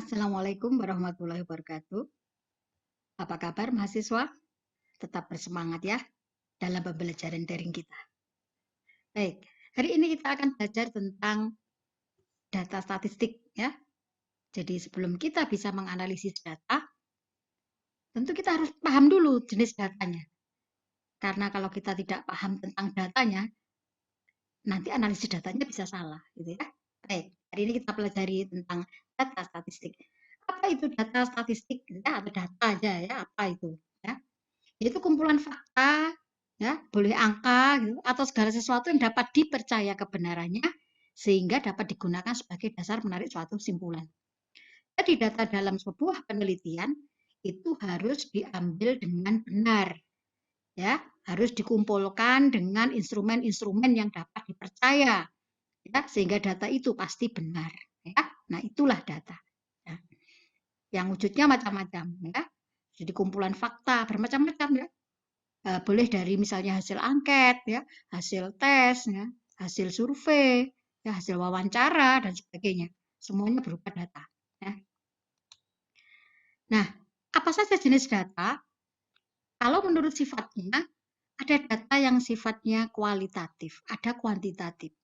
Assalamualaikum warahmatullahi wabarakatuh. Apa kabar mahasiswa? Tetap bersemangat ya dalam pembelajaran daring kita. Baik, hari ini kita akan belajar tentang data statistik ya. Jadi sebelum kita bisa menganalisis data, tentu kita harus paham dulu jenis datanya. Karena kalau kita tidak paham tentang datanya, nanti analisis datanya bisa salah gitu ya. Baik, hari ini kita pelajari tentang data statistik. Apa itu data statistik? Ya, atau data aja ya, apa itu? Ya. Itu kumpulan fakta, ya, boleh angka gitu, atau segala sesuatu yang dapat dipercaya kebenarannya sehingga dapat digunakan sebagai dasar menarik suatu kesimpulan. Jadi data dalam sebuah penelitian itu harus diambil dengan benar, ya, harus dikumpulkan dengan instrumen-instrumen yang dapat dipercaya, ya, sehingga data itu pasti benar, ya. Nah, itulah data. Ya. Yang wujudnya macam-macam, ya. Jadi kumpulan fakta bermacam-macam ya. Boleh dari misalnya hasil angket, ya, hasil tes, ya, hasil survei, ya, hasil wawancara dan sebagainya. Semuanya berupa data. Ya. Nah, apa saja jenis data? Kalau menurut sifatnya, ada data yang sifatnya kualitatif, ada kuantitatif.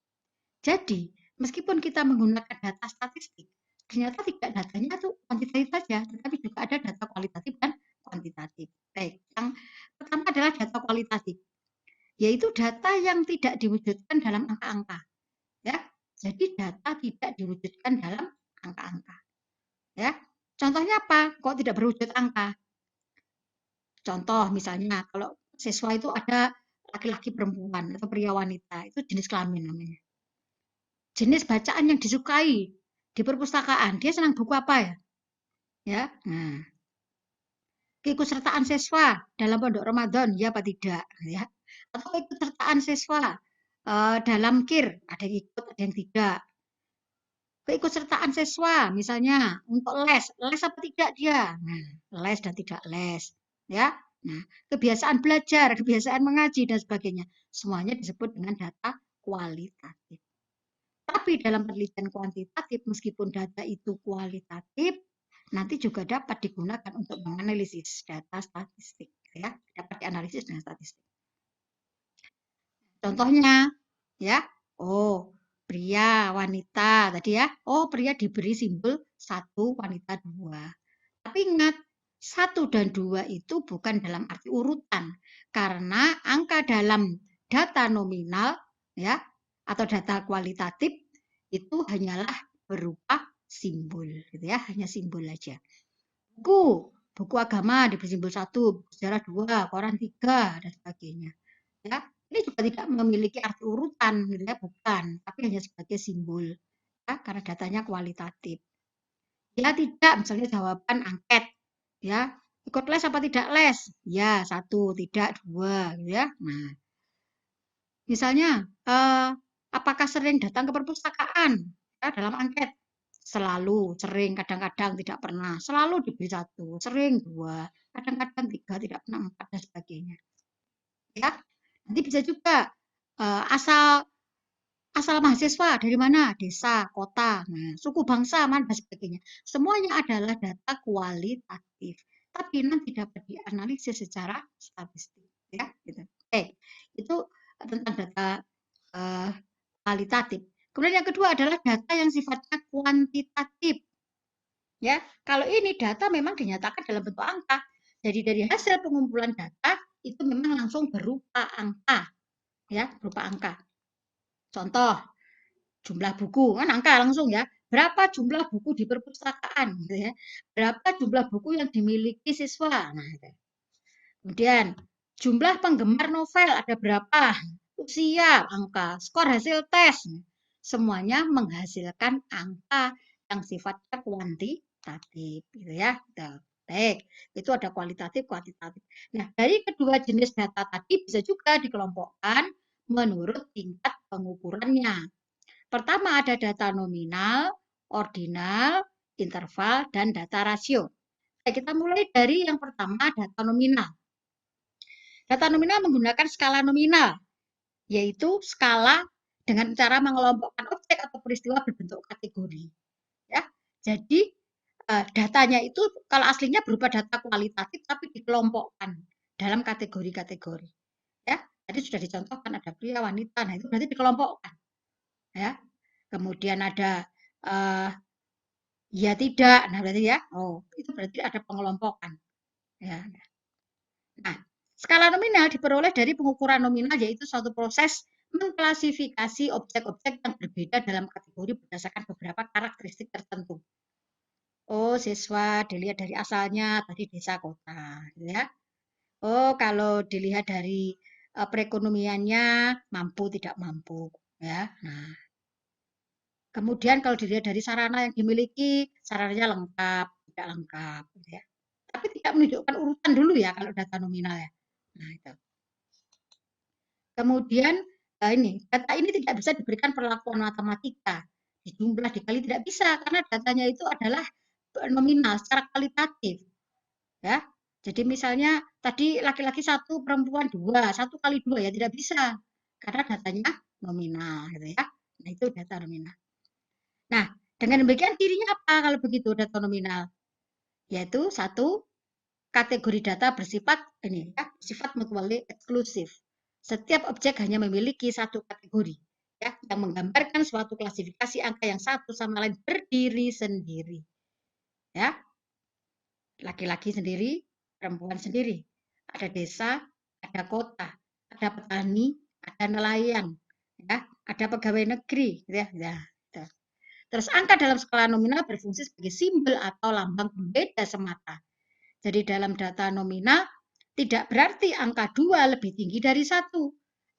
Jadi, meskipun kita menggunakan data statistik, ternyata tidak datanya itu kuantitatif saja, tetapi juga ada data kualitatif dan kuantitatif. Baik, yang pertama adalah data kualitatif, yaitu data yang tidak diwujudkan dalam angka-angka. Ya, jadi data tidak diwujudkan dalam angka-angka. Ya, contohnya apa? Kok tidak berwujud angka? Contoh misalnya kalau siswa itu ada laki-laki perempuan atau pria wanita, itu jenis kelamin namanya. Jenis bacaan yang disukai di perpustakaan, dia senang buku apa ya? Ya, nah, keikutsertaan siswa dalam pondok Ramadan, ya apa tidak? Ya, atau keikutsertaan siswa dalam KIR, ada yang ikut, ada yang tidak. Keikutsertaan siswa, misalnya untuk les apa tidak dia? Nah, les dan tidak les, ya. Nah, kebiasaan belajar, kebiasaan mengaji dan sebagainya, semuanya disebut dengan data kualitatif. Tapi dalam penelitian kuantitatif, meskipun data itu kualitatif, nanti juga dapat digunakan untuk menganalisis data statistik, ya, dapat dianalisis dengan statistik. Contohnya, ya, oh, pria, wanita tadi ya, oh pria diberi simbol 1, wanita 2. Tapi ingat, 1 dan 2 itu bukan dalam arti urutan, karena angka dalam data nominal, ya, atau data kualitatif itu hanyalah berupa simbol, gitu ya, hanya simbol aja. Buku agama diberi simbol 1, buku sejarah 2, koran 3, dan sebagainya. Ya, ini juga tidak memiliki arti urutan, gitu ya, bukan, tapi hanya sebagai simbol, ya, karena datanya kualitatif. Ya tidak, misalnya jawaban angket, ya, ikut les apa tidak les? Ya, 1, tidak 2, gitu ya. Nah, misalnya, apakah sering datang ke perpustakaan? Ya, dalam angket, selalu, sering, kadang-kadang, tidak pernah, selalu diberi 1, sering 2, kadang-kadang 3, tidak pernah 4, dan sebagainya. Ya, nanti bisa juga asal mahasiswa dari mana, desa, kota, nah, suku bangsa, mana dan sebagainya. Semuanya adalah data kualitatif, tapi nanti dapat dianalisis secara statistik, ya, gitu. Oke, itu tentang data kualitatif. Kemudian yang kedua adalah data yang sifatnya kuantitatif. Ya, kalau ini data memang dinyatakan dalam bentuk angka. Jadi dari hasil pengumpulan data itu memang langsung berupa angka, ya, berupa angka. Contoh, jumlah buku, kan angka langsung ya. Berapa jumlah buku di perpustakaan, gitu ya. Berapa jumlah buku yang dimiliki siswa. Nah, gitu. Kemudian jumlah penggemar novel ada berapa? Usia, angka, skor hasil tes. Semuanya menghasilkan angka yang sifatnya kuantitatif, gitu ya. Baik, itu ada kualitatif, kuantitatif. Nah, dari kedua jenis data tadi bisa juga dikelompokkan menurut tingkat pengukurannya. Pertama ada data nominal, ordinal, interval, dan data rasio. Kita mulai dari yang pertama, data nominal. Data nominal menggunakan skala nominal, yaitu skala dengan cara mengelompokkan objek atau peristiwa berbentuk kategori. Ya, jadi datanya itu kalau aslinya berupa data kualitatif tapi dikelompokkan dalam kategori-kategori. Ya, tadi sudah dicontohkan ada pria, wanita. Nah, itu berarti dikelompokkan. Ya. Kemudian ada ya tidak. Nah, berarti ya. Oh, itu berarti ada pengelompokan. Ya. Nah, skala nominal diperoleh dari pengukuran nominal yaitu suatu proses mengklasifikasi objek-objek yang berbeda dalam kategori berdasarkan beberapa karakteristik tertentu. Oh, siswa dilihat dari asalnya tadi desa kota, gitu ya. Oh, kalau dilihat dari perekonomiannya mampu tidak mampu, ya. Nah, kemudian kalau dilihat dari sarana yang dimiliki, sarananya lengkap, tidak lengkap, gitu ya. Tapi tidak menunjukkan urutan dulu ya kalau data nominal ya. Nah, itu. Kemudian ini data ini tidak bisa diberikan perlakuan matematika. Jumlah dikali tidak bisa karena datanya itu adalah nominal secara kualitatif. Ya, jadi misalnya tadi laki-laki satu, perempuan dua, satu kali dua ya tidak bisa karena datanya nominal, gitu ya. Nah itu data nominal. Nah dengan demikian cirinya apa kalau begitu data nominal? Yaitu satu kategori data bersifat ini ya, bersifat mutually eksklusif. Setiap objek hanya memiliki satu kategori ya yang menggambarkan suatu klasifikasi angka yang satu sama lain berdiri sendiri. Ya, laki-laki sendiri, perempuan sendiri. Ada desa, ada kota, ada petani, ada nelayan, ya, ada pegawai negeri, ya, ya. Terus angka dalam skala nominal berfungsi sebagai simbol atau lambang pembeda semata. Jadi dalam data nominal tidak berarti angka 2 lebih tinggi dari 1.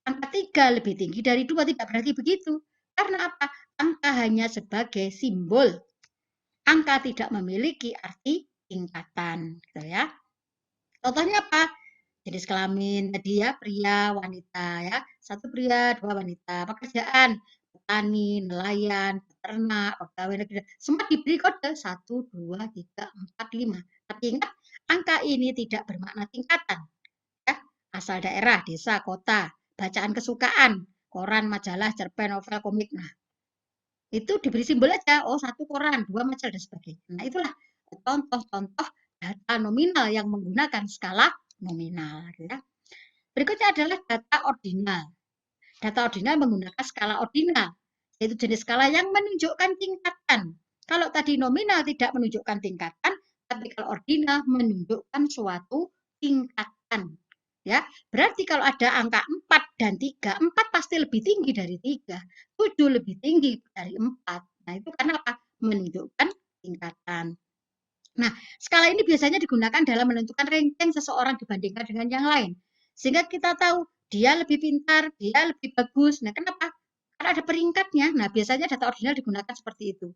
Angka 3 lebih tinggi dari 2, tidak berarti begitu. Karena apa? Angka hanya sebagai simbol. Angka tidak memiliki arti tingkatan, gitu ya. Contohnya apa? Jenis kelamin tadi ya, pria, wanita ya. Satu pria, dua wanita. Pekerjaan, petani, nelayan, peternak, pegawai negeri. Semua diberi kode 1, 2, 3, 4, 5. Tapi ingat, angka ini tidak bermakna tingkatan. Ya. Asal daerah, desa, kota, bacaan kesukaan, koran, majalah, cerpen, novel, komik. Nah, itu diberi simbol aja, oh satu koran, dua majalah, dan sebagainya. Nah, itulah contoh-contoh data nominal yang menggunakan skala nominal. Ya. Berikutnya adalah data ordinal. Data ordinal menggunakan skala ordinal, yaitu jenis skala yang menunjukkan tingkatan. Kalau tadi nominal tidak menunjukkan tingkatan, tapi kalau ordinal menunjukkan suatu tingkatan. Ya, berarti kalau ada angka 4 dan 3, 4 pasti lebih tinggi dari 3, 7 lebih tinggi dari 4. Nah, itu karena apa? Menunjukkan tingkatan. Nah, skala ini biasanya digunakan dalam menentukan ranking seseorang dibandingkan dengan yang lain. Sehingga kita tahu dia lebih pintar, dia lebih bagus. Nah, kenapa? Karena ada peringkatnya. Nah, biasanya data ordinal digunakan seperti itu.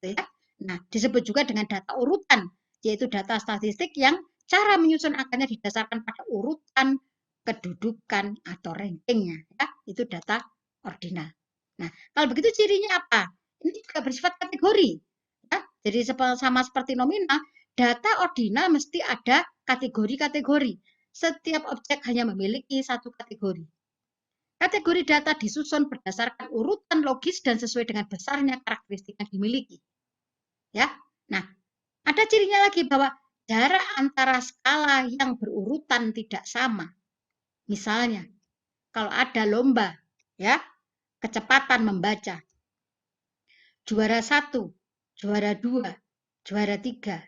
Ya. Nah, disebut juga dengan data urutan, yaitu data statistik yang cara menyusun angkanya didasarkan pada urutan kedudukan atau rankingnya. Ya, itu data ordinal. Nah, kalau begitu cirinya apa? Ini juga bersifat kategori. Ya, jadi sama seperti nominal, data ordinal mesti ada kategori-kategori. Setiap objek hanya memiliki satu kategori. Kategori data disusun berdasarkan urutan logis dan sesuai dengan besarnya karakteristik yang dimiliki. Ya, nah ada cirinya lagi bahwa jarak antara skala yang berurutan tidak sama. Misalnya, kalau ada lomba, ya, kecepatan membaca, juara 1, juara 2, juara 3,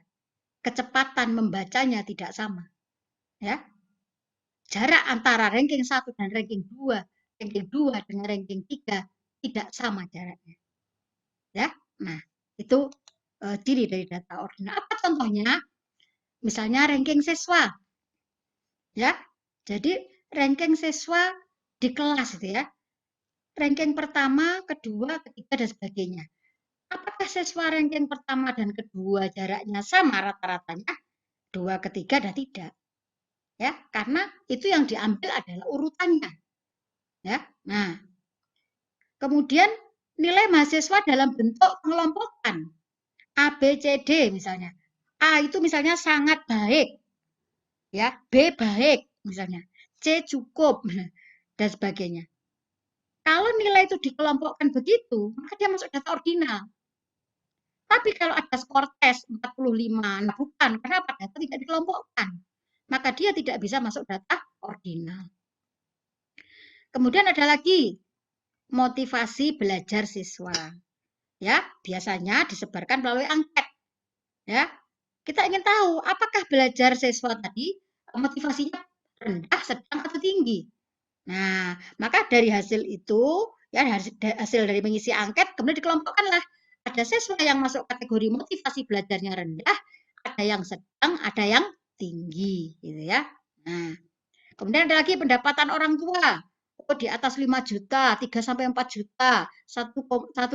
kecepatan membacanya tidak sama. Ya, jarak antara ranking 1 dan ranking 2, ranking 2 dengan ranking 3 tidak sama jaraknya. Ya, nah itu ciri dari data ordinal. Apa contohnya? Misalnya ranking siswa. Ya. Jadi ranking siswa di kelas itu ya. Ranking pertama, kedua, ketiga dan sebagainya. Apakah siswa ranking pertama dan kedua jaraknya sama rata-ratanya? Dua, ketiga dan tidak. Ya, karena itu yang diambil adalah urutannya. Ya. Nah, kemudian nilai mahasiswa dalam bentuk pengelompokan. A, B, C, D misalnya. A itu misalnya sangat baik. Ya, B baik misalnya. C cukup dan sebagainya. Kalau nilai itu dikelompokkan begitu, maka dia masuk data ordinal. Tapi kalau ada skor tes 45, nah bukan. Kenapa? Data tidak dikelompokkan. Maka dia tidak bisa masuk data ordinal. Kemudian ada lagi motivasi belajar siswa. Ya, biasanya disebarkan melalui angket. Ya, kita ingin tahu apakah belajar siswa tadi motivasinya rendah, sedang atau tinggi. Nah, maka dari hasil itu, ya hasil dari mengisi angket, kemudian dikelompokkanlah. Ada siswa yang masuk kategori motivasi belajarnya rendah, ada yang sedang, ada yang tinggi, gitu ya. Nah, kemudian ada lagi pendapatan orang tua. Oh, di atas 5 juta, 3 sampai 4 juta, 1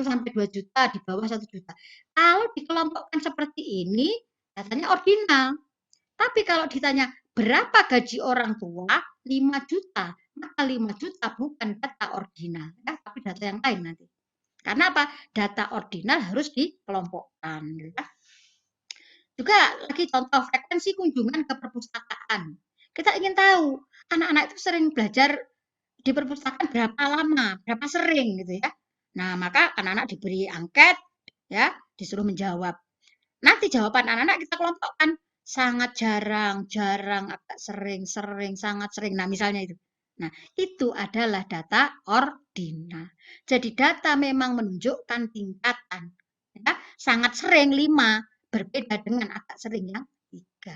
sampai 2 juta, di bawah 1 juta. Kalau dikelompokkan seperti ini, datanya ordinal. Tapi kalau ditanya berapa gaji orang tua, 5 juta, maka 5 juta bukan data ordinal, ya, tapi data yang lain nanti. Karena apa? Data ordinal harus dikelompokkan. Ya. Juga lagi contoh frekuensi kunjungan ke perpustakaan. Kita ingin tahu anak-anak itu sering belajar di perpustakaan berapa lama, berapa sering gitu ya. Nah, maka anak-anak diberi angket ya, disuruh menjawab. Nanti jawaban anak-anak kita kelompokkan sangat jarang, jarang, agak sering, sering, sangat sering. Nah, misalnya itu. Nah, itu adalah data ordinal. Jadi data memang menunjukkan tingkatan. Ya, sangat sering 5, berbeda dengan agak sering yang 3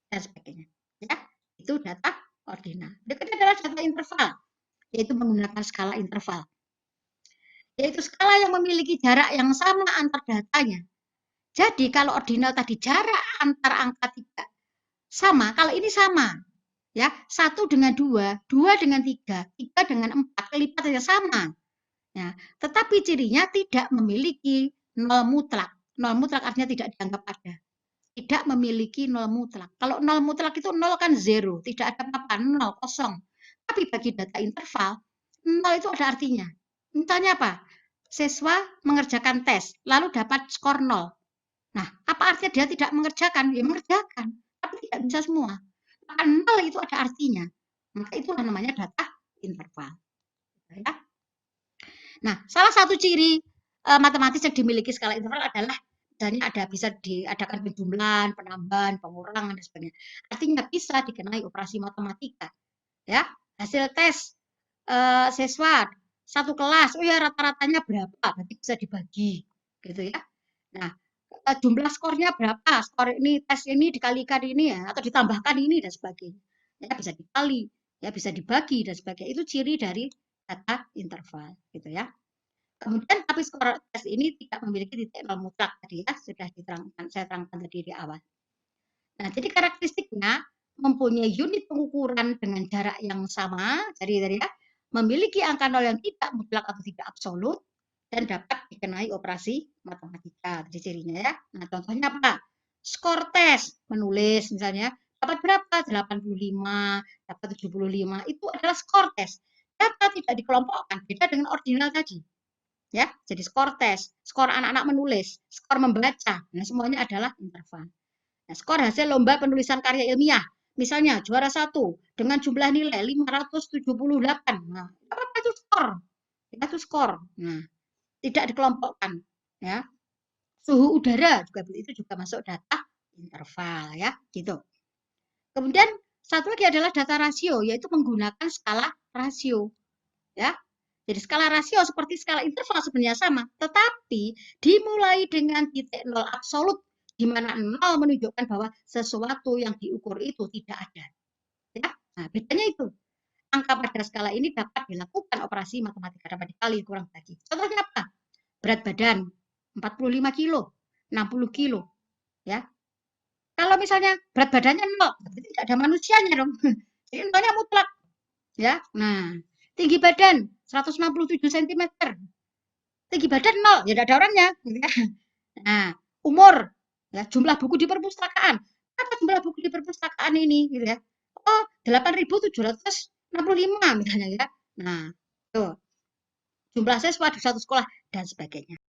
dan sebagainya. Ya, itu data ordinal. Berikutnya adalah data interval, yaitu menggunakan skala interval. Yaitu skala yang memiliki jarak yang sama antar datanya. Jadi kalau ordinal tadi jarak antar angka 3 sama, kalau ini sama. Ya, 1 dengan 2, 2 dengan 3, 3 dengan 4, kelipatannya sama. Ya, tetapi cirinya tidak memiliki nol mutlak. Nol mutlak artinya tidak dianggap ada. Tidak memiliki nol mutlak. Kalau nol mutlak itu nol kan zero, tidak ada apa-apa, nol, kosong. Tapi bagi data interval, nol itu ada artinya. Misalnya apa? Siswa mengerjakan tes, lalu dapat skor nol. Nah, apa artinya dia tidak mengerjakan? Ya mengerjakan, tapi tidak bisa semua. Maka nol itu ada artinya. Maka itulah namanya data interval. Ya. Nah, salah satu ciri matematis yang dimiliki skala interval adalah misalnya bisa diadakan penjumlahan, penambahan, pengurangan dan sebagainya. Artinya bisa dikenai operasi matematika. Ya, hasil tes siswa satu kelas, oh ya rata-ratanya berapa? Berarti bisa dibagi, gitu ya. Nah, jumlah skornya berapa? Skor ini tes ini dikalikan ini ya, atau ditambahkan ini dan sebagainya. Ya bisa dikali, ya bisa dibagi dan sebagainya. Itu ciri dari data interval, gitu ya. Kemudian tapi skor tes ini tidak memiliki titik nol mutlak tadi ya, sudah diterangkan, saya terangkan tadi di awal. Nah, jadi karakteristiknya mempunyai unit pengukuran dengan jarak yang sama, jadi tadi ya, memiliki angka nol yang tidak mutlak atau tidak absolut, dan dapat dikenai operasi matematika. Jadi cirinya ya. Nah, contohnya apa? Skor tes, menulis misalnya, dapat berapa? 85, dapat 75. Itu adalah skor tes. Data tidak dikelompokkan, beda dengan ordinal tadi. Ya, jadi skor tes, skor anak-anak menulis, skor membaca. Nah, semuanya adalah interval. Nah, skor hasil lomba penulisan karya ilmiah. Misalnya juara 1 dengan jumlah nilai 578. Nah, apa itu skor? Itu skor. Nah, tidak dikelompokkan. Ya. Suhu udara juga itu juga masuk data interval ya, gitu. Kemudian satu lagi adalah data rasio, yaitu menggunakan skala rasio. Ya. Jadi skala rasio seperti skala interval sebenarnya sama, tetapi dimulai dengan titik nol absolut di mana nol menunjukkan bahwa sesuatu yang diukur itu tidak ada. Ya, nah bedanya itu. Angka pada skala ini dapat dilakukan operasi matematika, dapat dikali kurang bagi. Contohnya apa? Berat badan 45 kilo, 60 kilo, ya. Kalau misalnya berat badannya nol, berarti tidak ada manusianya dong. Jadi nolnya mutlak, ya. Nah, tinggi badan 167 cm. Tinggi badan nol, ya tidak ada orangnya. Nah, umur, ya, jumlah buku di perpustakaan. Apa jumlah buku di perpustakaan ini, gitu ya? Oh, 8.765 misalnya ya. Nah, tuh jumlah siswa di satu sekolah dan sebagainya.